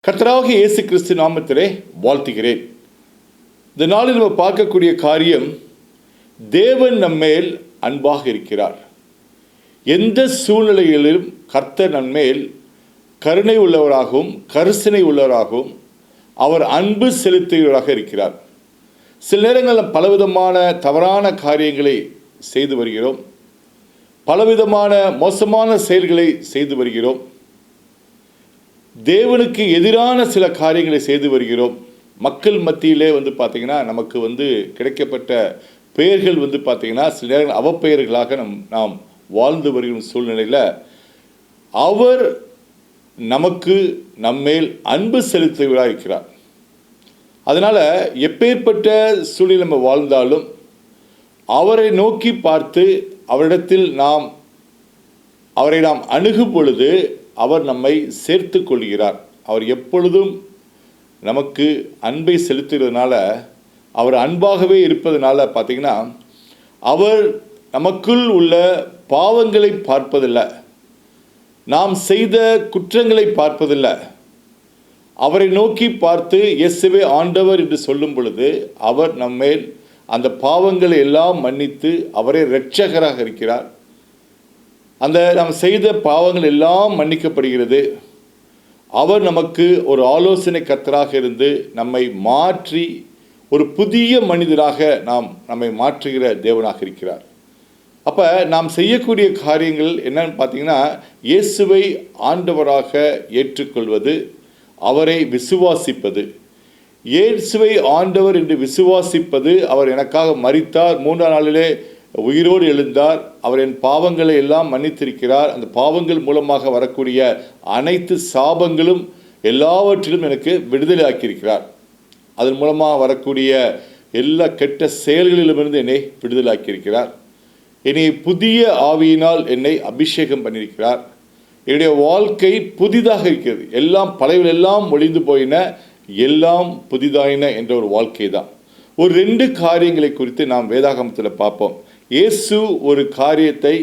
கர்த்தராகிய இயேசு கிறிஸ்து நாமத்திலே வாழ்த்துகிறேன். இந்த நாளில் நம்ம பார்க்கக்கூடிய காரியம், தேவன் நம்மேல் அன்பாக இருக்கிறார். எந்த சூழ்நிலைகளிலும் கர்த்தர் நம்மேல் கருணை உள்ளவராகவும் கரிசனை உள்ளவராகவும் அவர் அன்பு செலுத்துகிறவராக இருக்கிறார். சில நேரங்களில் பலவிதமான தவறான காரியங்களை செய்து வருகிறோம், பலவிதமான மோசமான செயல்களை செய்து வருகிறோம், தேவனுக்கு எதிரான சில காரியங்களை செய்து வருகிறோம். மக்கள் மத்தியிலே பார்த்திங்கன்னா நமக்கு கிடைக்கப்பட்ட பெயர்கள் பார்த்திங்கன்னா சில நேரங்கள் அவப்பெயர்களாக நாம் வாழ்ந்து வருகிற சூழ்நிலையில் அவர் நமக்கு நம்மேல் அன்பு செலுத்துவராக இருக்கிறார். அதனால் எப்பேற்பட்ட சூழ்நிலை நம்ம வாழ்ந்தாலும் அவரை நோக்கி பார்த்து அவரிடத்தில் அவரை நாம் அணுகும் பொழுது அவர் நம்மை சேர்த்து கொள்கிறார். அவர் எப்பொழுதும் நமக்கு அன்பை செலுத்துகிறதுனால, அவர் அன்பாகவே இருப்பதனால பார்த்திங்கன்னா அவர் நமக்குள் உள்ள பாவங்களை பார்ப்பதில்லை, நாம் செய்த குற்றங்களை பார்ப்பதில்லை. அவரை நோக்கி பார்த்து இயேசுவே ஆண்டவர் என்று சொல்லும் பொழுது அவர் நம்மேல் அந்த பாவங்களை எல்லாம் மன்னித்து அவரே இரட்சகராக இருக்கிறார். நாம் செய்த பாவங்கள் எல்லாம் மன்னிக்கப்படுகிறது. அவர் நமக்கு ஒரு ஆலோசனை கர்த்தராக இருந்து நம்மை மாற்றி ஒரு புதிய மனிதராக நம்மை மாற்றுகிற தேவனாக இருக்கிறார். அப்போ நாம் செய்யக்கூடிய காரியங்கள் என்னன்னு பார்த்தீங்கன்னா, இயேசுவை ஆண்டவராக ஏற்றுக்கொள்வது, அவரை விசுவாசிப்பது. இயேசுவை ஆண்டவர் என்று விசுவாசிப்பது, அவர் எனக்காக மரித்தார், 3ஆம் நாளிலே உயிரோடு எழுந்தார், அவர் என் பாவங்களை எல்லாம் மன்னித்திருக்கிறார், அந்த பாவங்கள் மூலமாக வரக்கூடிய அனைத்து சாபங்களும் எல்லாவற்றிலும் எனக்கு விடுதலை ஆக்கியிருக்கிறார், அதன் மூலமாக வரக்கூடிய எல்லா கெட்ட செயல்களிலுமிருந்து என்னை விடுதலை ஆக்கியிருக்கிறார், என்னை புதிய ஆவியினால் என்னை அபிஷேகம் பண்ணியிருக்கிறார், என்னுடைய வாழ்க்கை புதிதாக இருக்கிறது, எல்லாம் பழையவில் எல்லாம் ஒளிந்து போயின, எல்லாம் புதிதாயின என்ற ஒரு வாழ்க்கை தான். ஒரு 2 காரியங்களை குறித்து நாம் வேதாகமத்தில் பார்ப்போம். இயேசு ஒரு காரியத்தை,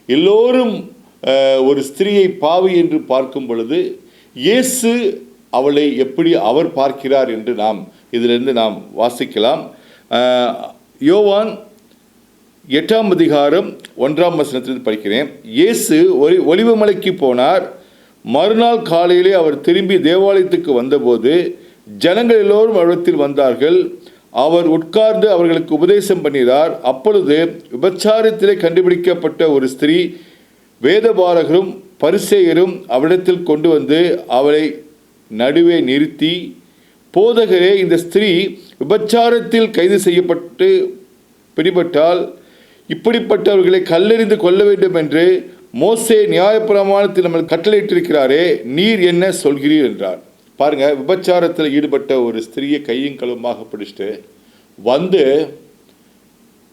எல்லோரும் ஒரு ஸ்திரீயை பாவி என்று பார்க்கும் பொழுது இயேசு அவளை எப்படி அவர் பார்க்கிறார் என்று இதிலிருந்து நாம் வாசிக்கலாம். யோவான் 8ஆம் அதிகாரம் 1ஆம் வசனத்திலிருந்து படிக்கிறேன். இயேசு ஒலிவமலைக்கு போனார். மறுநாள் காலையிலே அவர் திரும்பி தேவாலயத்துக்கு வந்தபோது ஜனங்கள் எல்லோரும் அவரிடத்தில் வந்தார்கள். அவர் உட்கார்ந்து அவர்களுக்கு உபதேசம் பண்ணினார். அப்பொழுது விபச்சாரத்திலே கண்டுபிடிக்கப்பட்ட ஒரு ஸ்திரீ வேதபாரகரும் பரிசேயரும் அவரிடத்தில் கொண்டு வந்து அவளை நடுவே நிறுத்தி, போதகரே, இந்த ஸ்திரீ விபச்சாரத்தில் கைது செய்யப்பட்டு பிடிபட்டால் இப்படிப்பட்டவர்களை கல்லெறிந்து கொள்ள வேண்டும் என்று மோசே நியாயப்பிரமாணத்தில் நம்ம கட்டளையிட்டிருக்கிறாரே, நீர் என்ன சொல்கிறீர் என்றார். பாருங்க, விபச்சாரத்தில் ஈடுபட்ட ஒரு ஸ்திரீயை கையும் களுமாக பிடிச்சிட்டு வந்து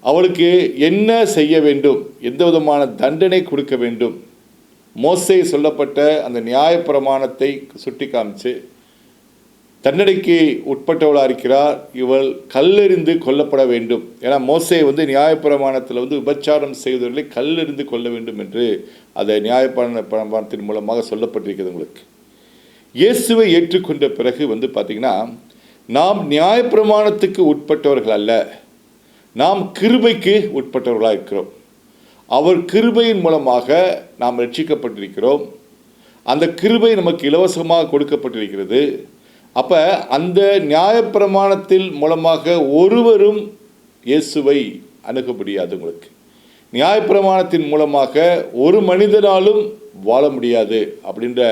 அவளுக்கு என்ன செய்ய வேண்டும், எந்த விதமான தண்டனை கொடுக்க வேண்டும், மோசே சொல்லப்பட்ட அந்த நியாயப்பிரமாணத்தை சுட்டி காமிச்சு, தண்டனைக்கு உட்பட்டவளாக இருக்கிறார், இவள் கல்லெறிந்து கொல்லப்பட வேண்டும். ஏன்னா மோசே நியாயப்பிரமாணத்தில் விபச்சாரம் செய்தவர்களை கல்லெறிந்து கொள்ள வேண்டும் என்று அதை நியாயப்பிரமாணத்தின் மூலமாக சொல்லப்பட்டிருக்கிறது. உங்களுக்கு இயேசுவை ஏற்றுக்கொண்ட பிறகு பார்த்திங்கன்னா, நாம் நியாயப்பிரமாணத்துக்கு உட்பட்டவர்கள் அல்ல, நாம் கிருபைக்கு உட்பட்டவர்களாக இருக்கிறோம். அவர் கிருபையின் மூலமாக நாம் ரட்சிக்கப்பட்டிருக்கிறோம். அந்த கிருபை நமக்கு இலவசமாக கொடுக்கப்பட்டிருக்கிறது. அப்போ அந்த நியாயப்பிரமாணத்தின் மூலமாக ஒருவரும் இயேசுவை அணுக முடியாது. உங்களுக்கு நியாயப்பிரமாணத்தின் மூலமாக ஒரு மனிதனாலும் வாழ முடியாது அப்படின்ற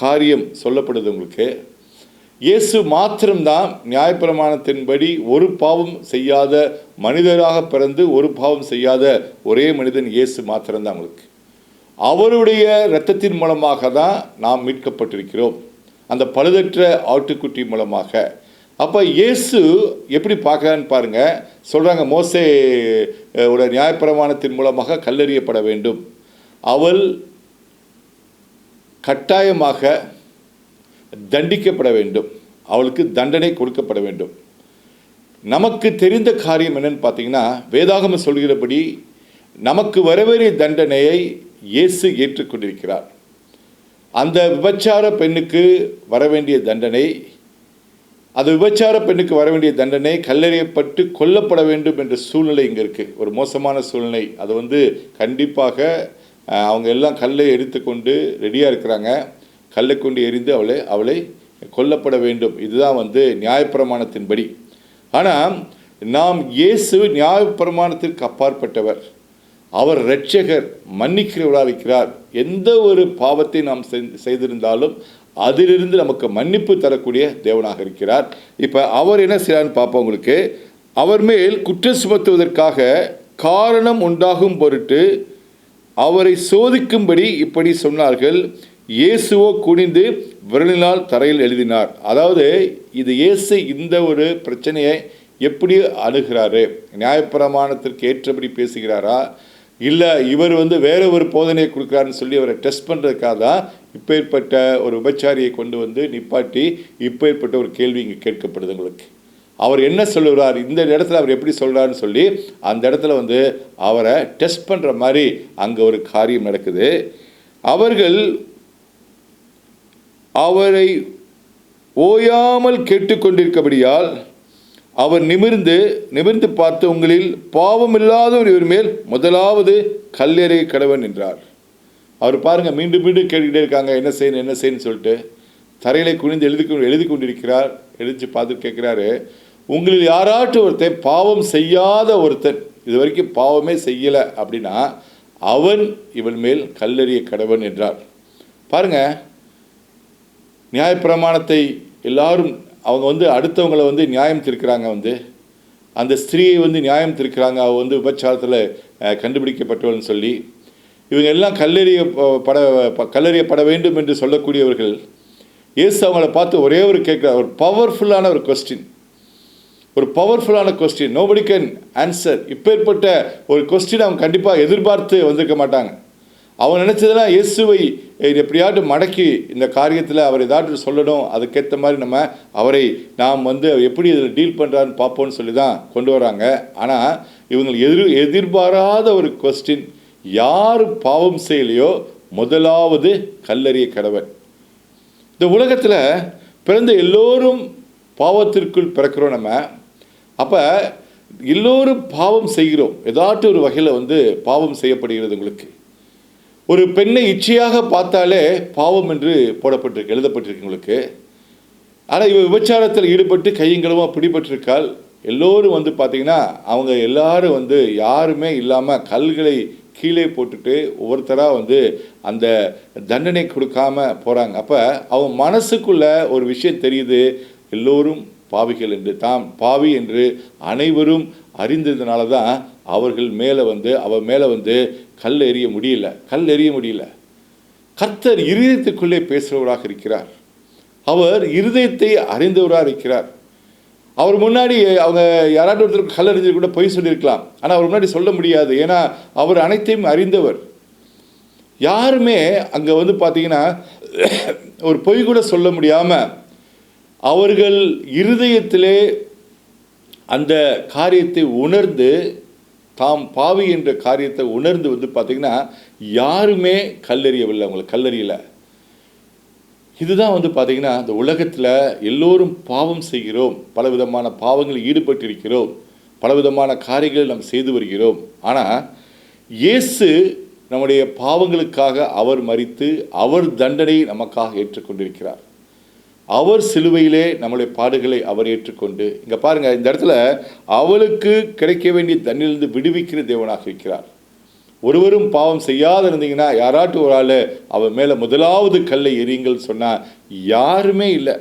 காரியம் சொல்லப்படுது. உங்களுக்கு இயேசு மாத்திரம்தான் நியாயப்பிரமாணத்தின்படி ஒரு பாவம் செய்யாத மனிதராக பிறந்து ஒரு பாவம் செய்யாத ஒரே மனிதன் இயேசு மாத்திரம்தான். உங்களுக்கு அவருடைய இரத்தத்தின் மூலமாக தான் நாம் மீட்கப்பட்டிருக்கிறோம், அந்த பழுதற்ற ஆட்டுக்குட்டி மூலமாக. அப்போ இயேசு எப்படி பார்க்குறான்னு பாருங்கள். சொல்கிறாங்க, மோசே உடைய நியாயப்பிரமாணத்தின் மூலமாக கல்லெறியப்பட வேண்டும், அவள் கட்டாயமாக தண்டிக்கப்பட வேண்டும், அவளுக்கு தண்டனை கொடுக்கப்பட வேண்டும். நமக்கு தெரிந்த காரியம் என்னன்னு பார்த்தீங்கன்னா, வேதாகமம் சொல்கிறபடி நமக்கு வரவேறிய தண்டனையை இயேசு ஏற்றுக்கொண்டிருக்கிறார். அந்த விபச்சார பெண்ணுக்கு வர வேண்டிய தண்டனை, அது விபச்சார பெண்ணுக்கு வர வேண்டிய தண்டனை கல்லெறியப்பட்டு கொல்லப்பட வேண்டும் என்ற சூழ்நிலை இங்கே இருக்குது. ஒரு மோசமான சூழ்நிலை. அது வந்து கண்டிப்பாக அவங்க எல்லாம் கல்லை எடுத்துக்கொண்டு ரெடியாக இருக்கிறாங்க. கல்லை கொண்டு எறிந்து அவளை கொல்லப்பட வேண்டும். இதுதான் வந்து நியாயப்பிரமாணத்தின்படி. ஆனால் நாம் இயேசு நியாயப்பிரமாணத்திற்கு அப்பாற்பட்டவர். அவர் இரட்சகர், மன்னிக்கிறவராக இருக்கிறார். எந்த ஒரு பாவத்தை நாம் செய்திருந்தாலும் அதிலிருந்து நமக்கு மன்னிப்பு தரக்கூடிய தேவனாக இருக்கிறார். இப்போ அவர் என்ன செய்யறாருன்னு பார்ப்போம். உங்களுக்கு அவர் மேல் குற்றம் சுமத்துவதற்காக காரணம் உண்டாகும் பொருட்டு அவரை சோதிக்கும்படி இப்படி சொன்னார்கள். இயேசுவோ குனிந்து விரலினால் தரையில் எழுதினார். அதாவது இது இயேசு இந்த ஒரு பிரச்சனையை எப்படி அணுகிறாரு? நியாயப்பிரமாணத்திற்கு ஏற்றபடி பேசுகிறாரா, இல்லை இவர் வந்து வேற ஒரு போதனையை கொடுக்குறாருன்னு சொல்லி அவரை டெஸ்ட் பண்ணுறதுக்காக தான் இப்பேற்பட்ட ஒரு விபச்சாரியை கொண்டு வந்து நிப்பாட்டி இப்பேற்பட்ட ஒரு கேள்வி இங்கே கேட்கப்படுது. உங்களுக்கு அவர் என்ன சொல்லுகிறார், இந்த இடத்துல அவர் எப்படி சொல்கிறாருன்னு சொல்லி அந்த இடத்துல வந்து அவரை டெஸ்ட் பண்ணுற மாதிரி அங்கே ஒரு காரியம் நடக்குது. அவர்கள் அவரை ஓயாமல் கேட்டுக்கொண்டிருக்கபடியால் அவர் நிமிர்ந்து பார்த்து, உங்களில் பாவம் இல்லாதவர் இவர் மேல் முதலாவது கல்லெறிய கடவன் என்றார். அவர் பாருங்க, மீண்டும் மீண்டும் கேட்டுக்கிட்டே இருக்காங்க, என்ன செய்யணும் சொல்லிட்டு. தரையிலே குனிந்து எழுதி கொண்டிருக்கிறார். எழுதி பார்த்து கேட்குறாரு, உங்களில் யாராட்டும் ஒருத்தன் பாவம் செய்யாத ஒருத்தன், இது வரைக்கும் பாவமே செய்யலை அப்படின்னா அவன் இவன் மேல் கல்லெறிய கடவன் என்றார். பாருங்க, நியாயப்பிரமாணத்தை எல்லாரும் அவங்க வந்து அடுத்தவங்களை வந்து நியாயம் தீர்க்கிறாங்க. வந்து அந்த ஸ்திரீயை வந்து நியாயம் தீர்க்கிறாங்க. அவள் வந்து விபச்சாரத்தில் கண்டுபிடிக்கப்பட்டவள்னு சொல்லி இவங்க எல்லாம் கல்லெறியப்பட வேண்டும் என்று சொல்லக்கூடியவர்கள். இயேசு அவங்கள பார்த்து ஒரே ஒரு கேட்குறார், ஒரு பவர்ஃபுல்லான ஒரு கொஸ்டின். Nobody can answer. இப்பேற்பட்ட ஒரு கொஸ்டின் அவங்க கண்டிப்பாக எதிர்பார்த்து வந்திருக்க மாட்டாங்க. அவன் நினச்சதெல்லாம் இயேசுவை எப்படியாட்டும் மடக்கி இந்த காரியத்தில் அவர் ஏதாட்டும் சொல்லணும், அதுக்கேற்ற மாதிரி அவரை நாம் வந்து எப்படி இதில் டீல் பண்ணுறான்னு பார்ப்போம்னு சொல்லி தான் கொண்டு வராங்க. ஆனால் இவங்க எதிர்பாராத ஒரு கொஸ்டின், யார் பாவம் செய்யலையோ முதலாவது கல்லெறிய கடவன். இந்த உலகத்தில் பிறந்த எல்லோரும் பாவத்திற்குள் பிறக்கிறோம். அப்போ எல்லோரும் பாவம் செய்கிறோம். ஏதாட்டும் ஒரு வகையில் வந்து பாவம் செய்யப்படுகிறது. உங்களுக்கு ஒரு பெண்ணை இச்சையாக பார்த்தாலே பாவம் என்று போடப்பட்டிருக்கு, எழுதப்பட்டிருக்கு உங்களுக்கு. ஆனால் இவ விபச்சாரத்தில் ஈடுபட்டு கையங்களும் பிடிபட்டிருக்காள். எல்லோரும் வந்து பார்த்திங்கன்னா அவங்க எல்லாரும் வந்து யாருமே இல்லாமல் கல்களை கீழே போட்டுட்டு ஒவ்வொருத்தராக வந்து அந்த தண்டனை கொடுக்காம போகிறாங்க. அப்போ அவங்க மனசுக்குள்ள ஒரு விஷயம் தெரியுது, எல்லோரும் பாவிகள் என்று, தாம் பாவி என்று அனைவரும் அறிந்ததுனால தான் அவர்கள் மேலே வந்து கல் எறிய முடியல. கர்த்தர் இருதயத்துக்குள்ளே பேசுகிறவராக இருக்கிறார். அவர் இருதயத்தை அறிந்தவராக இருக்கிறார். அவர் முன்னாடி அவங்க யாராவது ஒருத்தருக்கு கல் எறிஞ்சு கூட பொய் சொல்லியிருக்கலாம். ஆனால் அவர் முன்னாடி சொல்ல முடியாது. ஏன்னா அவர் அனைத்தையும் அறிந்தவர். யாருமே அங்கே வந்து பார்த்தீங்கன்னா ஒரு பொய் கூட சொல்ல முடியாமல் அவர்கள் இருதயத்திலே அந்த காரியத்தை உணர்ந்து, தாம் பாவி என்ற காரியத்தை உணர்ந்து வந்து பார்த்திங்கன்னா யாருமே கல்லெறியவில்லை, அவங்களுக்கு கல்லெறியலை. இதுதான் வந்து பார்த்திங்கன்னா இந்த உலகத்தில் எல்லோரும் பாவம் செய்கிறோம், பலவிதமான பாவங்களில் ஈடுபட்டிருக்கிறோம், பலவிதமான காரியங்களை நாம் செய்து வருகிறோம். ஆனால் இயேசு நம்முடைய பாவங்களுக்காக அவர் மரித்து அவர் தண்டனை நமக்காக ஏற்றுக்கொண்டிருக்கிறார். அவர் சிலுவையிலே நம்முடைய பாடுகளை அவர் ஏற்றுக்கொண்டு, இங்கே பாருங்கள், இந்த இடத்துல அவளுக்கு கிடைக்க வேண்டிய தண்டனையிலிருந்து விடுவிக்கிற தேவனாக இருக்கிறார். ஒருவரும் பாவம் செய்யாத இருந்தீங்கன்னா யாராட்டும் ஒரு ஆள் அவன் மேலே முதலாவது கல்லை எறியுங்கள் சொன்னால் யாருமே இல்லை.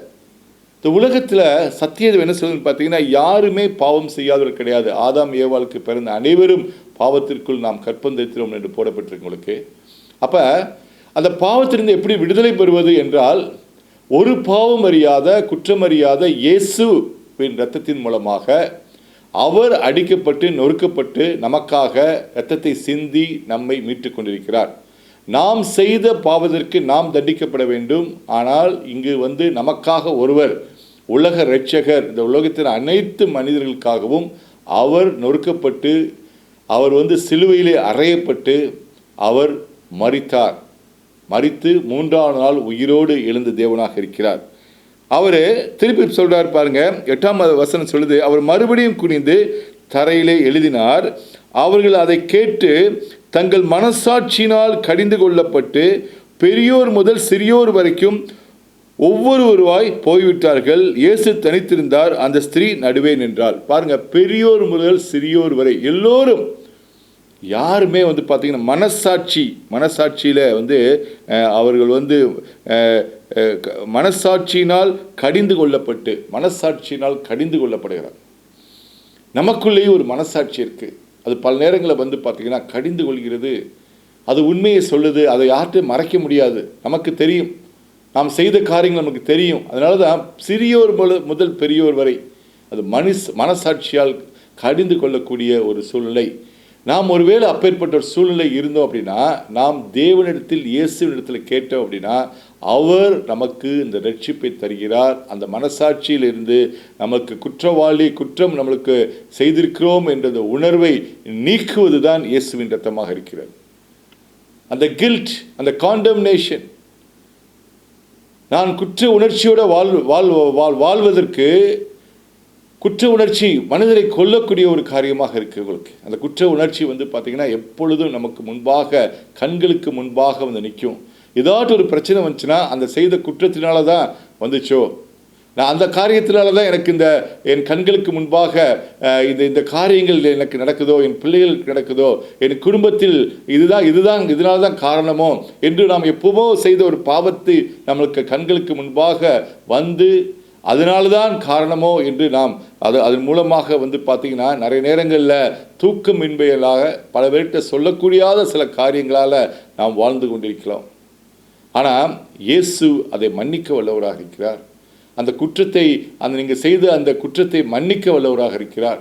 இந்த உலகத்தில் சத்தியம் என்ன சொல்லுன்னு பார்த்தீங்கன்னா யாருமே பாவம் செய்யாதவர் கிடையாது. ஆதாம் ஏவாளுக்கு பிறந்த அனைவரும் பாவத்திற்குள் நாம் கற்பந்தரித்திரோம் என்று போடப்பட்டிருக்கவங்களுக்கு. அப்போ அந்த பாவத்திலிருந்து எப்படி விடுதலை பெறுவது என்றால், ஒரு பாவம் அறியாத குற்றமறியாத இயேசுவின் இரத்தத்தின் மூலமாக அவர் அடிக்கப்பட்டு நொறுக்கப்பட்டு நமக்காக இரத்தத்தை சிந்தி நம்மை மீட்டு கொண்டிருக்கிறார். நாம் செய்த பாவத்திற்கு நாம் தண்டிக்கப்பட வேண்டும். ஆனால் இங்கு வந்து நமக்காக ஒருவர், உலக இரட்சகர், இந்த உலகத்தின் அனைத்து மனிதர்களுக்காகவும் அவர் நொறுக்கப்பட்டு அவர் வந்து சிலுவையிலே அறையப்பட்டு அவர் மரித்தார். மரித்து 3ஆம் நாள் உயிரோடு எழுந்த தேவனாக இருக்கிறார். அவர் திருப்பி சொல்றார் பாருங்க, 8ஆம் வசனம் சொல்லுது, அவர் மறுபடியும் குனிந்து தரையிலே எழுதினார். அவர்கள் அதை கேட்டு தங்கள் மனசாட்சியினால் கடிந்து கொள்ளப்பட்டு பெரியோர் முதல் சிறியோர் வரைக்கும் ஒவ்வொருவருவாய் போய்விட்டார்கள். இயேசு தனித்திருந்தார், அந்த ஸ்திரீ நடுவே நின்றாள். பாருங்க, பெரியோர் முதல் சிறியோர் வரை எல்லோரும், யாருமே பார்த்தீங்கன்னா மனசாட்சியில் அவர்கள் மனசாட்சியினால் கடிந்து கொள்ளப்படுகிறார். நமக்குள்ளேயே ஒரு மனசாட்சி இருக்கு. அது பல நேரங்களில் பார்த்தீங்கன்னா கடிந்து கொள்கிறது. அது உண்மையை சொல்லுது. அதை யார்கிட்டையும் மறைக்க முடியாது. நமக்கு தெரியும், நாம் செய்த காரியங்கள் நமக்கு தெரியும். அதனால தான் சிறியோர் முதல் பெரியோர் வரை அது மனசாட்சியால் கடிந்து கொள்ளக்கூடிய ஒரு சூழ்நிலை. நாம் ஒருவேளை அப்பேற்பட்ட ஒரு சூழ்நிலை இருந்தோம் அப்படின்னா, நாம் தேவனிடத்தில் இயேசுவினிடத்தில் கேட்டோம் அப்படின்னா, அவர் நமக்கு இந்த ரட்சிப்பை தருகிறார். அந்த மனசாட்சியில் இருந்து நமக்கு குற்றம் நம்மளுக்கு செய்திருக்கிறோம் என்ற உணர்வை நீக்குவது தான் இயேசுவின் ரத்தமாக இருக்கிறது. அந்த கில்ட், அந்த காண்டம்னேஷன், நான் குற்ற உணர்ச்சியோட வாழ்வதற்கு குற்ற உணர்ச்சி மனிதரை கொல்லக்கூடிய ஒரு காரியமாக இருக்கு. உங்களுக்கு அந்த குற்ற உணர்ச்சி பார்த்தீங்கன்னா எப்பொழுதும் நமக்கு முன்பாக, கண்களுக்கு முன்பாக நிற்கும். ஏதாட்டும் ஒரு பிரச்சனை வந்துச்சுன்னா அந்த செய்த குற்றத்தினால தான் வந்துச்சோ, நான் அந்த காரியத்தினால தான் எனக்கு என் கண்களுக்கு முன்பாக இந்த காரியங்கள் எனக்கு நடக்குதோ, என் பிள்ளைகளுக்கு நடக்குதோ, என் குடும்பத்தில் இதனால தான் காரணமோ என்று நாம் எப்பவோ செய்த ஒரு பாவத்தை நம்மளுக்கு கண்களுக்கு முன்பாக அதனால தான் காரணமோ என்று நாம் அதன் மூலமாக பார்த்தீங்கன்னா நிறைய நேரங்களில் தூக்கமின்மைகளாக பல பேர்கிட்ட சொல்லக்கூடியாத சில காரியங்களால் நாம் வாழ்ந்து கொண்டிருக்கிறோம். ஆனால் இயேசு அதை மன்னிக்க வல்லவராக இருக்கிறார். அந்த குற்றத்தை, நீங்கள் செய்த அந்த குற்றத்தை மன்னிக்க வல்லவராக இருக்கிறார்.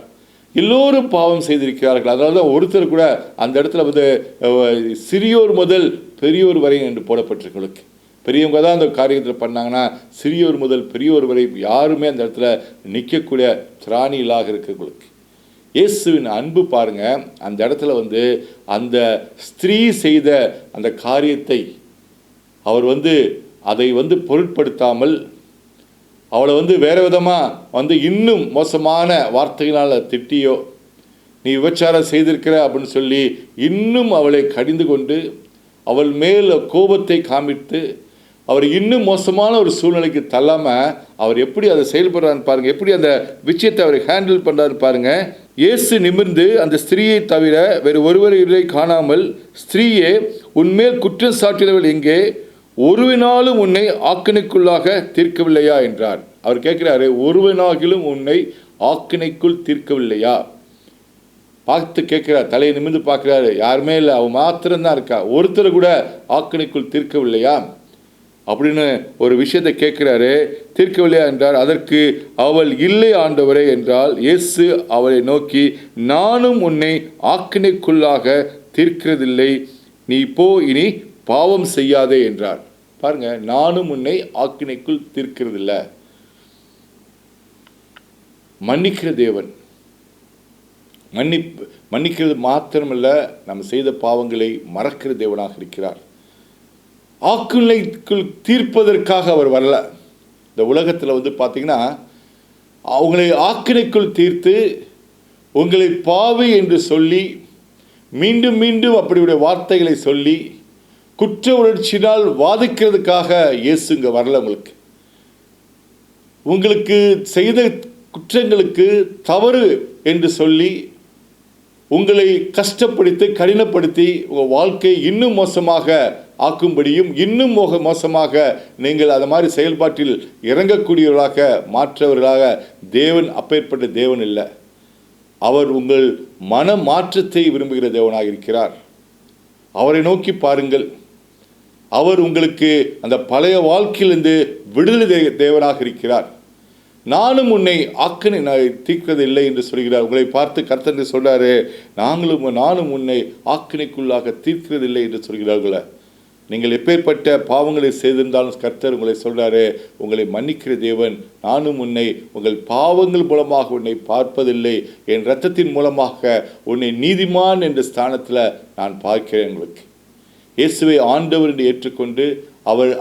எல்லோரும் பாவம் செய்திருக்கிறார்கள். அதனால தான் ஒருத்தர் கூட அந்த இடத்துல சிறியோர் முதல் பெரியோர் வரை என்று போடப்பட்டிருக்கு. பெரியவங்க தான் அந்த காரியத்தில் பண்ணாங்கன்னா, சிறியோர் முதல் பெரியோர் வரை யாருமே அந்த இடத்துல நிற்கக்கூடிய திராணிகளாக இருக்கிறவங்களுக்கு இயேசுவின் அன்பு பாருங்க. அந்த இடத்துல அந்த ஸ்திரீ செய்த அந்த காரியத்தை அவர் அதை பொருட்படுத்தாமல் அவளை வேற விதமாக இன்னும் மோசமான வார்த்தைகளால் திட்டியோ, நீ விபச்சாரம் செய்திருக்கிற அப்படின்னு சொல்லி இன்னும் அவளை கடிந்து கொண்டு அவள் மேல் கோபத்தை காமித்து அவர் இன்னும் மோசமான ஒரு சூழ்நிலைக்கு தள்ளாமல் அவர் எப்படி அதை செயல்படுறான்னு பாருங்க, எப்படி அந்த விஷயத்தை அவர் ஹேண்டில் பண்ணுறாரு பாருங்க. இயேசு நிமிர்ந்து அந்த ஸ்திரீயை தவிர வேறு ஒருவர் இல்லை காணாமல், ஸ்திரீயே, உன்மேல் குற்றம் சாட்டினவள் எங்கே? ஒருவனாலும் உன்னை ஆக்கினைக்குள்ளாக தீர்க்கவில்லையா என்றார். அவர் கேட்கிறாரு, ஒருவனாகிலும் உன்னை ஆக்கினைக்குள் தீர்க்கவில்லையா? பார்த்து கேட்கிறார், தலையை நிமிர்ந்து பார்க்கிறாரு. யாருமே இல்லை, அவன் மாத்திரம்தான் இருக்கா, ஒருத்தர் கூட ஆக்கினைக்குள் தீர்க்கவில்லையா அப்படின்னு ஒரு விஷயத்தை கேட்கிறாரு. தீர்க்கவில்லையா என்றார். அதற்கு அவள், இல்லை ஆண்டவரே என்றால். இயேசு அவளை நோக்கி, நானும் உன்னை ஆக்கினைக்குள்ளாக தீர்க்கிறதில்லை, நீ போ, இனி பாவம் செய்யாதே என்றார். பாருங்க, நானும் உன்னை ஆக்கினைக்குள் தீர்க்கிறதில்லை. மன்னிக்கிற தேவன், மன்னிக்கிறது மாத்திரமல்ல, நம்ம செய்த பாவங்களை மறக்கிற தேவனாக இருக்கிறார். ஆக்கினைக்குள் தீர்ப்பதற்காக அவர் வரல. இந்த உலகத்தில் பார்த்தீங்கன்னா அவங்களை ஆக்கினைக்குள் தீர்த்து உங்களை பாவி என்று சொல்லி மீண்டும் மீண்டும் அப்படியுடைய வார்த்தைகளை சொல்லி குற்ற உணர்ச்சியினால் வாதிக்கிறதுக்காக இயேசு இங்கே வரல. உங்களுக்கு செய்த குற்றங்களுக்கு தவறு என்று சொல்லி உங்களை கஷ்டப்படுத்தி கடினப்படுத்தி உங்கள் வாழ்க்கையை இன்னும் மோசமாக ஆக்கும்படியும் இன்னும் மோசமாக நீங்கள் அது மாதிரி செயல்பாட்டில் இறங்கக்கூடியவர்களாக மாற்றவர்களாக தேவன் அப்பேற்பட்ட தேவன் இல்லை. அவர் உங்கள் மன மாற்றத்தை விரும்புகிற தேவனாக இருக்கிறார். அவரை நோக்கி பாருங்கள். அவர் உங்களுக்கு அந்த பழைய வாழ்க்கையிலிருந்து விடுதலை தேவனாக இருக்கிறார். நானும் உன்னை ஆக்கினை தீர்க்கதில்லை என்று சொல்கிறார். உங்களை பார்த்து கர்த்தர் சொல்றாரு, நானும் உன்னை ஆக்கினைக்குள்ளாக தீர்க்கிறதில்லை என்று சொல்கிறார்களே. நீங்கள் எப்பேற்பட்ட பாவங்களை செய்திருந்தாலும் கர்த்தர் உங்களை சொல்றாரு, உங்களை மன்னிக்கிற தேவன். நானும் உன்னை உங்கள் பாவங்கள் மூலமாக உன்னை பார்ப்பதில்லை, என் இரத்தத்தின் மூலமாக உன்னை நீதிமான் என்ற ஸ்தானத்தில் நான் பார்க்கிறேன். உங்களுக்கு இயேசுவை ஆண்டவர் என்று ஏற்றுக்கொண்டு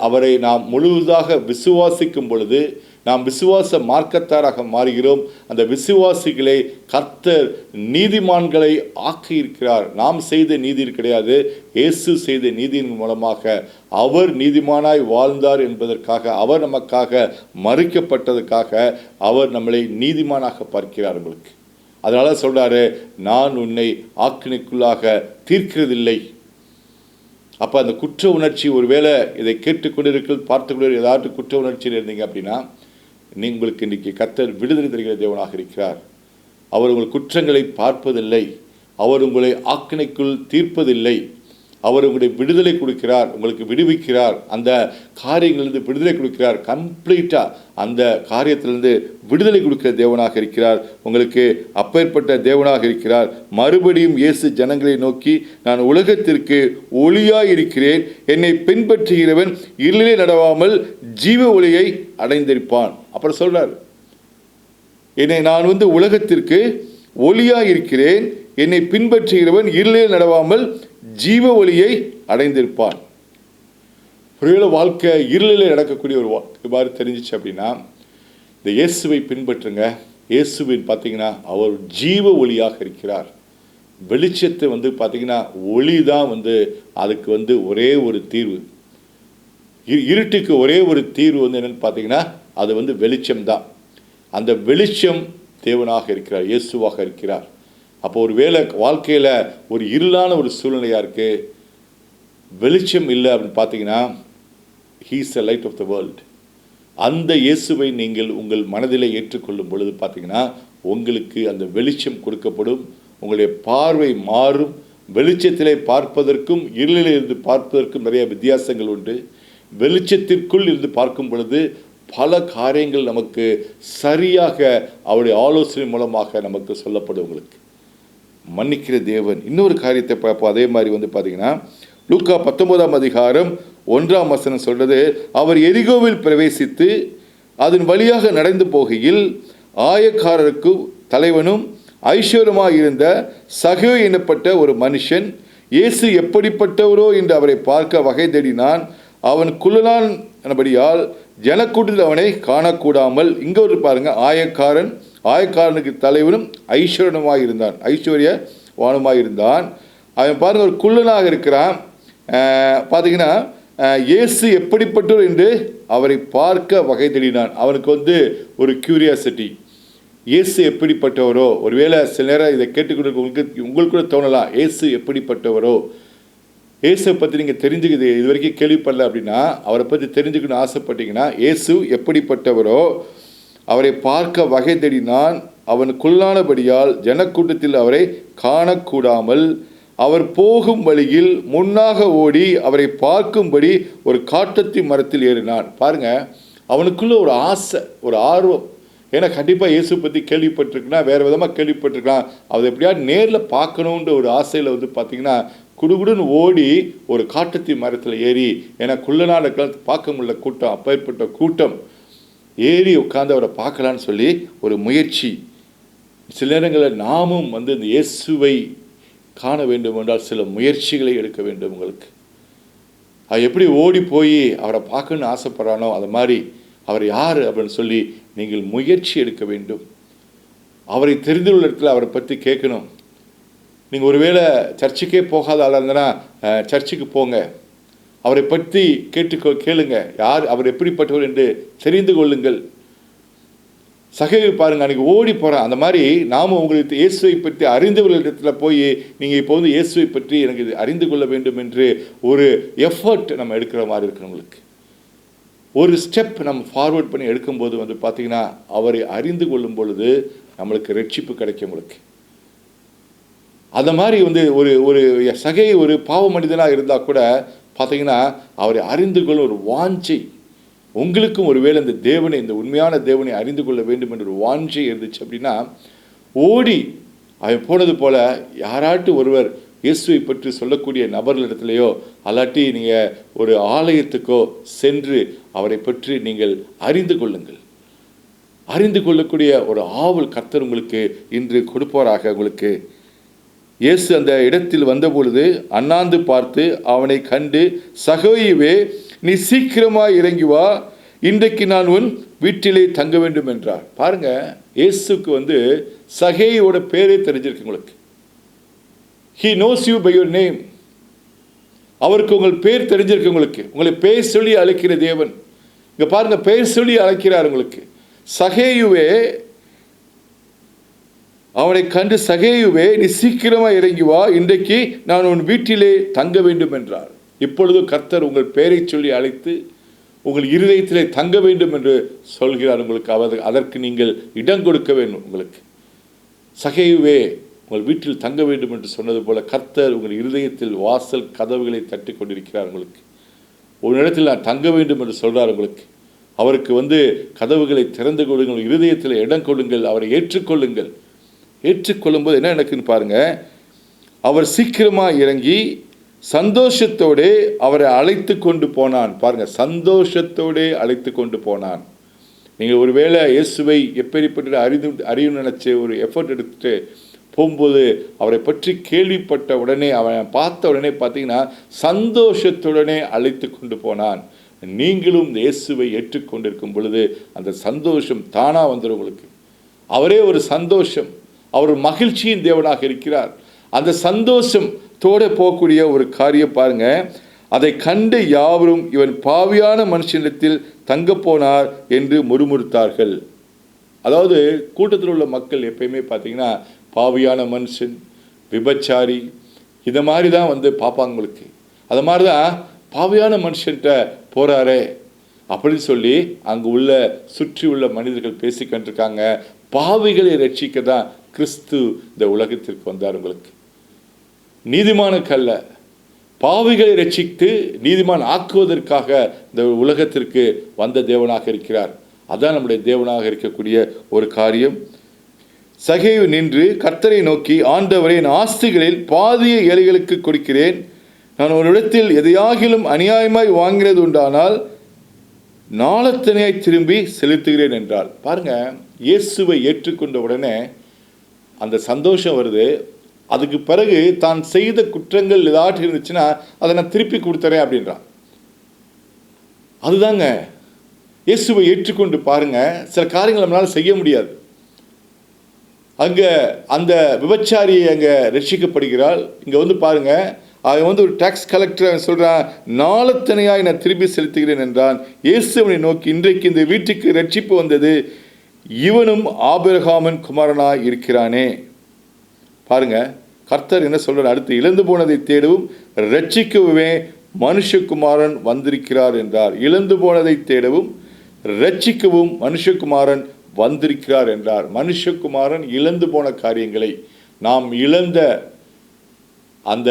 அவரை நாம் முழுவதாக விசுவாசிக்கும் பொழுது நாம் விசுவாச மார்க்கத்தாராக மாறுகிறோம். அந்த விசுவாசிகளை கர்த்தர் நீதிமான்களை ஆக்கியிருக்கிறார். நாம் செய்த நீதி கிடையாது, இயேசு செய்த நீதியின் மூலமாக அவர் நீதிமானாய் வாழ்ந்தார் என்பதற்காக, அவர் நமக்காக மறிக்கப்பட்டதுக்காக அவர் நம்மளை நீதிமானாக பார்க்கிறார் உங்களுக்கு. அதனால சொல்றாரு, நான் உன்னை ஆக்கினைக்குள்ளாக தீர்க்கிறதில்லை. அப்போ அந்த குற்ற உணர்ச்சி, ஒருவேளை இதை கேட்டுக்கொண்டு பார்த்துக்கொண்டு ஏதாவது குற்ற உணர்ச்சியில் இருந்தீங்க அப்படின்னா, உங்களுக்கு இன்றைக்கி கர்த்தர் விடுதலை தருகிற தேவனாக இருக்கிறார். அவர் உங்கள் குற்றங்களை பார்ப்பதில்லை, அவர் உங்களை ஆக்கினைக்குள் தீர்ப்பதில்லை. அவர் உங்களுடைய விடுதலை கொடுக்கிறார், உங்களுக்கு விடுவிக்கிறார், அந்த காரியங்களிலிருந்து விடுதலை கொடுக்கிறார். கம்ப்ளீட்டாக அந்த காரியத்திலிருந்து விடுதலை கொடுக்கிற தேவனாக இருக்கிறார். உங்களுக்கு அப்பேற்பட்ட தேவனாக இருக்கிறார். மறுபடியும் இயேசு ஜனங்களை நோக்கி, நான் உலகத்திற்கு ஒளியாய் இருக்கிறேன், என்னை பின்பற்றுகிறவன் இருளிலே நடவாமல் ஜீவ ஒளியை அடைந்திருப்பான். அப்புறம் சொல்றார், நான் உலகத்திற்கு ஒளியாய் இருக்கிறேன், என்னை பின்பற்றுகிறவன் இருளிலே நடவாமல் ஜீவ ஒளியை அடைந்திருப்பான். ஒருவேளை வாழ்க்கை இருளில் நடக்கக்கூடிய ஒரு வாழ்க்கை மாதிரி தெரிஞ்சிச்சு அப்படின்னா, இந்த இயேசுவை பின்பற்றுங்க. இயேசுவின் பார்த்தீங்கன்னா அவர் ஜீவ ஒளியாக இருக்கிறார். வெளிச்சத்தை பார்த்தீங்கன்னா ஒளி தான் அதுக்கு ஒரே ஒரு தீர்வு. இருட்டுக்கு ஒரே ஒரு தீர்வு என்னன்னு பார்த்தீங்கன்னா அது வெளிச்சம்தான். அந்த வெளிச்சம் தேவனாக இருக்கிறார், இயேசுவாக இருக்கிறார். அப்போ ஒரு வேளை வாழ்க்கையில் ஒரு இருளான ஒரு சூழ்நிலையாக இருக்குது, வெளிச்சம் இல்லை அப்படின்னு பார்த்தீங்கன்னா, he is the light of the world. அந்த இயேசுவை நீங்கள் உங்கள் மனதில் ஏற்றுக்கொள்ளும் பொழுது பார்த்தீங்கன்னா உங்களுக்கு அந்த வெளிச்சம் கொடுக்கப்படும். உங்களுடைய பார்வை மாறும். வெளிச்சத்திலே பார்ப்பதற்கும் இருளில் இருந்து பார்ப்பதற்கும் நிறைய வித்தியாசங்கள் உண்டு. வெளிச்சத்திற்குள் இருந்து பார்க்கும் பொழுது பல காரியங்கள் நமக்கு சரியாக அவருடைய ஆலோசனை மூலமாக நமக்கு சொல்லப்படும். உங்களுக்கு மன்னிக்கிற தேவன். இன்னொரு காரியத்தை பார்ப்போம். அதே மாதிரி பார்த்தீங்கன்னா லூக்கா 19ஆம் அதிகாரம் 1ஆம் வசனம் சொல்றது, அவர் எரிகோவில் பிரவேசித்து அதன் வழியாக நடந்து போகையில் ஆயக்காரருக்கு தலைவனும் ஐஸ்வர்யமாக இருந்த சகேயு எனப்பட்ட ஒரு மனுஷன் இயேசு எப்படிப்பட்டவரோ என்று அவரை பார்க்க வகை தேடினான். அவன் குள்ளனான் என்படியால் ஜனக்கூட்டத்தில் அவனை காணக்கூடாமல், இங்கே ஒரு பாருங்க, ஆயக்காரனுக்கு தலைவனும் ஐஸ்வர்யமாக இருந்தான், ஐஸ்வர்யவானுமாக இருந்தான். அவன் பாருங்க ஒரு குள்ளனாக இருக்கிறான். பார்த்தீங்கன்னா இயேசு எப்படிப்பட்டவர் என்று அவரை பார்க்க வகை தேடினான். அவனுக்கு ஒரு கியூரியாசிட்டி, இயேசு எப்படிப்பட்டவரோ. ஒருவேளை சில நேரம் இதை கேட்டுக்கொண்டு உங்களுக்கு கூட தோணலாம், இயேசு எப்படிப்பட்டவரோ, இயேசுவை பற்றி நீங்கள் தெரிஞ்சுக்கிது இது வரைக்கும் கேள்விப்படல அப்படின்னா, அவரை பற்றி தெரிஞ்சுக்கணும்னு ஆசைப்பட்டீங்கன்னா, இயேசு எப்படிப்பட்டவரோ அவரை பார்க்க வகை தேடினான். அவனுக்குள்ளானபடியால் ஜனக்கூட்டத்தில் அவரை காணக்கூடாமல் அவர் போகும் வழியில் முன்னாக ஓடி அவரை பார்க்கும்படி ஒரு காட்டத்தி மரத்தில் ஏறினான். பாருங்க, அவனுக்குள்ள ஒரு ஆசை, ஒரு ஆர்வம். ஏன்னா கண்டிப்பாக இயேசு பற்றி கேள்விப்பட்டிருக்குன்னா வேறு விதமாக கேள்விப்பட்டிருக்கலாம், அதை எப்படியாவது நேரில் பார்க்கணுன்ற ஒரு ஆசையில் பார்த்தீங்கன்னா குடுகுடுன்னு ஓடி ஒரு காட்டத்தி மரத்தில் ஏறி, ஏன்னா குள்ளனான பார்க்க முடியல கூட்டம், அப்பேற்பட்ட கூட்டம், ஏறி உட்காந்து அவரை பார்க்கலான்னு சொல்லி ஒரு முயற்சி. சில நேரங்களில் நாமும் இந்த இயேசுவை காண வேண்டும் என்றால் சில முயற்சிகளை எடுக்க வேண்டும். உங்களுக்கு அது எப்படி ஓடி போய் அவரை பார்க்கணுன்னு ஆசைப்படுறானோ அது மாதிரி அவர் யார் அப்படின்னு சொல்லி நீங்கள் முயற்சி எடுக்க வேண்டும். அவரை தெரிந்துள்ள இடத்துல அவரை பற்றி கேட்கணும். நீங்கள் ஒருவேளை சர்ச்சுக்கே போகாத ஆளாக இருந்தனா சர்ச்சுக்கு போங்க, அவரை பற்றி கேளுங்க, யார் அவர் எப்படிப்பட்டவர் என்று தெரிந்து கொள்ளுங்கள். சகேயு பாருங்க, அன்றைக்கி ஓடி போகிறான். அந்த மாதிரி நாமும் உங்களுக்கு இயேசுவை பற்றி அறிந்தவர்களிடத்தில் போய் நீங்கள் இப்போ இயேசுவை பற்றி எனக்கு அறிந்து கொள்ள வேண்டும் என்று ஒரு எஃபர்ட் நம்ம எடுக்கிற மாதிரி இருக்கு. நம்மளுக்கு ஒரு ஸ்டெப் நம்ம ஃபார்வர்ட் பண்ணி எடுக்கும்போது பார்த்தீங்கன்னா அவரை அறிந்து கொள்ளும் பொழுது நம்மளுக்கு ரட்சிப்பு கிடைக்கும். உங்களுக்கு அந்த மாதிரி ஒரு ஒரு சகேயு ஒரு பாவ மனிதனாக இருந்தால் கூட பார்த்தீங்கன்னா அவரை அறிந்து கொள்ள ஒரு வாஞ்சை உங்களுக்கும் ஒருவேளை இந்த தேவனை, இந்த உண்மையான தேவனை அறிந்து கொள்ள வேண்டும் என்ற ஒரு வாஞ்சை இருந்துச்சு அப்படின்னா ஓடி அவன் போனது போல் யாராட்டு ஒருவர் இயேசுவை பற்றி சொல்லக்கூடிய நபர்களிடத்துலையோ அல்லாட்டி நீங்கள் ஒரு ஆலயத்துக்கோ சென்று அவரை பற்றி நீங்கள் அறிந்து கொள்ளுங்கள். அறிந்து கொள்ளக்கூடிய ஒரு ஆவல் கர்த்தர் உங்களுக்கு இன்று கொடுப்பவராக உங்களுக்கு இயேசு அந்த இடத்தில் வந்தபொழுது அண்ணாந்து பார்த்து அவனை கண்டு, சகோயுவே, நீ சீக்கிரமாய் இறங்கி வா, இன்றைக்கு நான் உன் வீட்டிலே தங்க வேண்டும் என்றார். பாருங்க, இயேசுக்கு சகேயோட பேரே தெரிஞ்சிருக்கு உங்களுக்கு. He knows you by your name. அவருக்கு உங்கள் பேர் தெரிஞ்சிருக்கு. உங்களை பேர் சொல்லி அழைக்கிற தேவன். இங்க பாருங்க, பேர் சொல்லி அழைக்கிறார் உங்களுக்கு. சகேயுவே, அவனை கண்டு, சகேயுவே, நீ சீக்கிரமா இறங்கி வா, இன்றைக்கு நான் உன் வீட்டிலே தங்க வேண்டும் என்றார். இப்பொழுது கர்த்தர் உங்கள் பெயரை சொல்லி அழைத்து உங்கள் இருதயத்திலே தங்க வேண்டும் என்று சொல்கிறார் உங்களுக்கு. அதற்கு நீங்கள் இடம் கொடுக்க வேண்டும். உங்களுக்கு சகேயுவே, உங்கள் வீட்டில் தங்க வேண்டும் என்று சொன்னது போல கர்த்தர் உங்கள் இருதயத்தில் வாசல் கதவுகளை தட்டி கொண்டிருக்கிறார். உங்களுக்கு ஒரு இடத்தில் நான் தங்க வேண்டும் என்று சொல்கிறார். உங்களுக்கு அவருக்கு கதவுகளை திறந்து கொடுங்கள், இருதயத்தில் இடம் கொடுங்கள், அவரை ஏற்றுக்கொள்ளுங்கள். ஏற்றுக்கொள்ளும்போது என்ன நடக்குன்னு பாருங்க. அவர் சீக்கிரமாக இறங்கி சந்தோஷத்தோடு அவரை அழைத்து கொண்டு போனான். பாருங்க, சந்தோஷத்தோடு அழைத்து கொண்டு போனான். நீங்கள் ஒருவேளை இயேசுவை எப்படிப்பட்ட அறிவு நினைச்ச ஒரு எஃபர்ட் எடுத்துட்டு போகும்போது அவரை பற்றி கேள்விப்பட்ட உடனே, அவன் பார்த்த உடனே பார்த்தீங்கன்னா சந்தோஷத்துடனே அழைத்து கொண்டு போனான். நீங்களும் இயேசுவை ஏற்றுக்கொண்டிருக்கும் பொழுது அந்த சந்தோஷம் தானாக வந்துடும் உங்களுக்கு. அவரே ஒரு சந்தோஷம், அவர் மகிழ்ச்சியின் தேவனாக இருக்கிறார். அந்த சந்தோஷத்தோடு போகக்கூடிய ஒரு காரியம் பாருங்க. அதை கண்டு யாவரும் இவன் பாவியான மனுஷனிடத்தில் தங்க போனார் என்று முறுமுறுத்தார்கள். அதாவது கூட்டத்தில் உள்ள மக்கள் எப்பயுமே பார்த்தீங்கன்னா பாவியான மனுஷன், விபச்சாரி, இதை மாதிரி தான் பார்ப்பாங்க உங்களுக்கு. அது மாதிரி தான் பாவியான மனுஷன்கிட்ட போகிறாரே அப்படின்னு சொல்லி அங்கே உள்ள சுற்றி உள்ள மனிதர்கள் பேசிக்கிட்டிருக்காங்க. பாவிகளை ரட்சிக்க தான் கிறிஸ்து இந்த உலகத்திற்கு வந்தார். உங்களுக்கு நீதிமானுக்கல்ல, பாவிகளை ரட்சித்து நீதிமான் ஆக்குவதற்காக இந்த உலகத்திற்கு வந்த தேவனாக இருக்கிறார். அதான் நம்முடைய தேவனாக இருக்கக்கூடிய ஒரு காரியம். சகேயு நின்று கர்த்தரை நோக்கி, ஆண்டவரே, என் ஆஸ்திகளில் பாதியை ஏழைகளுக்கு கொடுக்கிறேன். நான் ஒரு இடத்தில் எதையாகிலும் அநியாயமாய் வாங்கினது உண்டானால் நாளத்தனையாய் திரும்பி செலுத்துகிறேன் என்றார். பாருங்க, இயேசுவை ஏற்றுக்கொண்ட உடனே அந்த சந்தோஷம் வருது. அதுக்கு பிறகு தான் செய்த குற்றங்கள் ஏதாச்சும் இருந்துச்சுன்னா அதை நான் திருப்பி கொடுத்துறேன் அப்படின்றான். அதுதாங்க இயேசுவை ஏற்றுக்கொண்டு பாருங்க, சில காரியங்கள் நம்மளால செய்ய முடியாது. அங்கே அந்த விபச்சாரியை அங்கே ரட்சிக்கப்படுகிறாள். இங்கே பாருங்க, அவன் ஒரு டாக்ஸ் கலெக்டர் சொல்கிறான், நாளத்தனையாய் நான் திருப்பி செலுத்துகிறேன் என்றான். இயேசுவை நோக்கி, இன்றைக்கு இந்த வீட்டுக்கு ரட்சிப்பு வந்தது, இவனும் ஆபிரகாமின் குமாரனாய் இருக்கிறானே. பாருங்க, கர்த்தர் என்ன சொல்றார் அடுத்து, இழந்து போனதை தேடவும் ரட்சிக்கவே மனுஷகுமாரன் வந்திருக்கிறார் என்றார். இழந்து போனதை தேடவும் ரட்சிக்கவும் மனுஷகுமாரன் வந்திருக்கிறார் என்றார். மனுஷகுமாரன் இழந்து போன காரியங்களை, நாம் இழந்த அந்த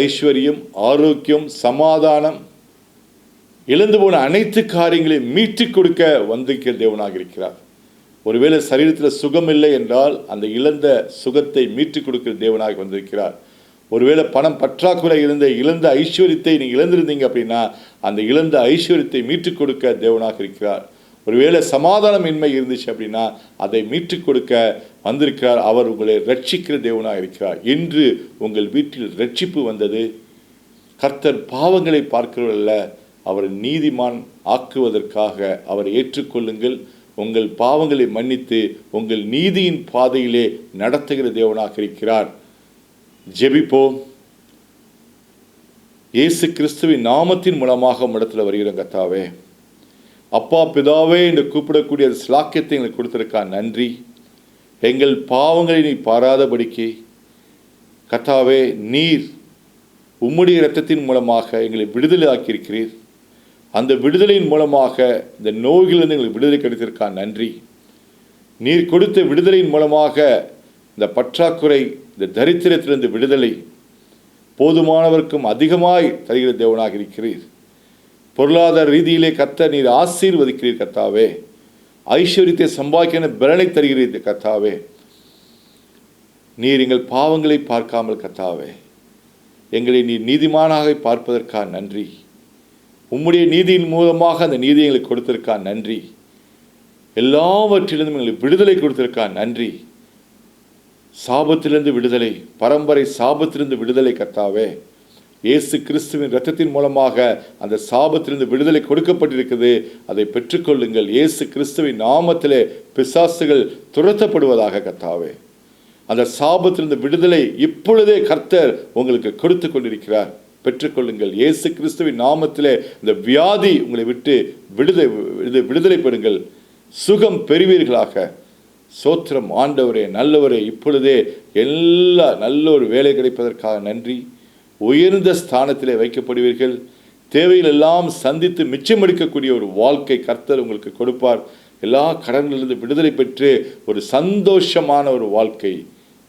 ஐஸ்வர்யம், ஆரோக்கியம், சமாதானம், இழந்து போன அனைத்து காரியங்களையும் மீட்டு கொடுக்க வந்திருக்கிற தேவனாக இருக்கிறார். ஒருவேளை சரீரத்தில் சுகம் இல்லை என்றால் அந்த இழந்த சுகத்தை மீட்டு கொடுக்கிற தேவனாக வந்திருக்கிறார். ஒருவேளை பணம் பற்றாக்குறை இழந்த ஐஸ்வர்யத்தை நீங்கள் இழந்திருந்தீங்க அப்படின்னா அந்த இழந்த ஐஸ்வர்யத்தை மீட்டு கொடுக்க தேவனாக இருக்கிறார். ஒருவேளை சமாதானம் இன்மை இருந்துச்சு அப்படின்னா அதை மீட்டு கொடுக்க வந்திருக்கிறார். அவர் உங்களை ரட்சிக்கிற தேவனாக இருக்கிறார். இன்று உங்கள் வீட்டில் ரட்சிப்பு வந்தது. கர்த்தர் பாவங்களை பார்க்கிறவர்கள, அவர் நீதிமான் ஆக்குவதற்காக அவரை ஏற்றுக்கொள்ளுங்கள். உங்கள் பாவங்களை மன்னித்து உங்கள் நீதியின் பாதையிலே நடத்துகிற தேவனாக இருக்கிறார். ஜெபிப்போம். இயேசு கிறிஸ்துவின் நாமத்தின் மூலமாக இடத்துல வருகிறோம். கர்த்தாவே, அப்பா பிதாவே என்று கூப்பிடக்கூடிய ஸ்லாக்கியத்தை எங்களுக்கு கொடுத்திருக்கா நன்றி. எங்கள் பாவங்களை நீ பாராதபடிக்கு கர்த்தாவே, நீர் உம்முடைய இரத்தத்தின் மூலமாக எங்களை விடுதலை ஆக்கியிருக்கிறீர். அந்த விடுதலையின் மூலமாக இந்த நோய்களிலிருந்து எங்களுக்கு விடுதலை கிடைத்திருக்கா நன்றி. நீர் கொடுத்த விடுதலையின் மூலமாக இந்த பற்றாக்குறை, இந்த தரித்திரத்திலிருந்து விடுதலை போதுமானவருக்கும் அதிகமாய் தருகிற தேவனாக இருக்கிறீர். பொருளாதார ரீதியிலே கர்த்தர் நீர் ஆசீர்வதிக்கிறீர். கர்த்தாவே, ஐஸ்வர்யத்தை சம்பாதிக்கிற பலனை தருகிறீர். கர்த்தாவே, நீர் எங்கள் பாவங்களை பார்க்காமல் கர்த்தாவே எங்களை நீர் நீதிமானாக பார்ப்பதற்காக நன்றி. உம்முடைய நீதியின் மூலமாக அந்த நீதியை எங்களுக்கு கொடுத்திருக்கா நன்றி. எல்லாவற்றிலிருந்தும் எங்களுக்கு விடுதலை கொடுத்திருக்கா நன்றி. சாபத்திலிருந்து விடுதலை, பரம்பரை சாபத்திலிருந்து விடுதலை கர்த்தாவே. இயேசு கிறிஸ்துவின் இரத்தத்தின் மூலமாக அந்த சாபத்திலிருந்து விடுதலை கொடுக்கப்பட்டிருக்கிறது. அதை பெற்றுக்கொள்ளுங்கள். இயேசு கிறிஸ்துவின் நாமத்திலே பிசாசுகள் துரத்தப்படுவதாக கர்த்தாவே. அந்த சாபத்திலிருந்து விடுதலை இப்பொழுதே கர்த்தர் உங்களுக்கு கொடுத்து கொண்டிருக்கிறார். பெற்றுக்கொள்ளுங்கள். இயேசு கிறிஸ்துவின் நாமத்திலே இந்த வியாதி உங்களை விட்டு விடுதலை பெறுங்கள். சுகம் பெறுவீர்களாக. சோத்திரம் ஆண்டவரே, நல்லவரே. இப்பொழுதே எல்லா நல்ல ஒரு வேலை கிடைப்பதற்காக நன்றி. உயர்ந்த ஸ்தானத்திலே வைக்கப்படுவீர்கள். தேவையில் எல்லாம் சந்தித்து மிச்சம் எடுக்கக்கூடிய ஒரு வாழ்க்கை கர்த்தர் உங்களுக்கு கொடுப்பார். எல்லா கடன்களிலிருந்து விடுதலை பெற்று ஒரு சந்தோஷமான ஒரு வாழ்க்கை.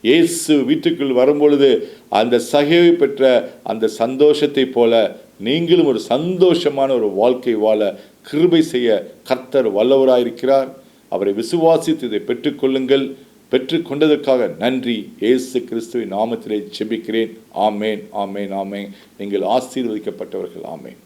இயேசு வீட்டுக்குள் வரும்பொழுது அந்த சகைவை பெற்ற அந்த சந்தோஷத்தை போல நீங்களும் ஒரு சந்தோஷமான ஒரு வாழ்க்கை வாழ கிருபை செய்ய கர்த்தர் வல்லவராயிருக்கிறார். அவரை விசுவாசித்து இதை பெற்றுக்கொள்ளுங்கள். பெற்றுக்கொண்டதற்காக நன்றி. இயேசு கிறிஸ்துவின் நாமத்திலே ஜெபிக்கிறேன். ஆமேன், ஆமேன், ஆமேன். நீங்கள் ஆசீர்வதிக்கப்பட்டவர்கள். ஆமேன்.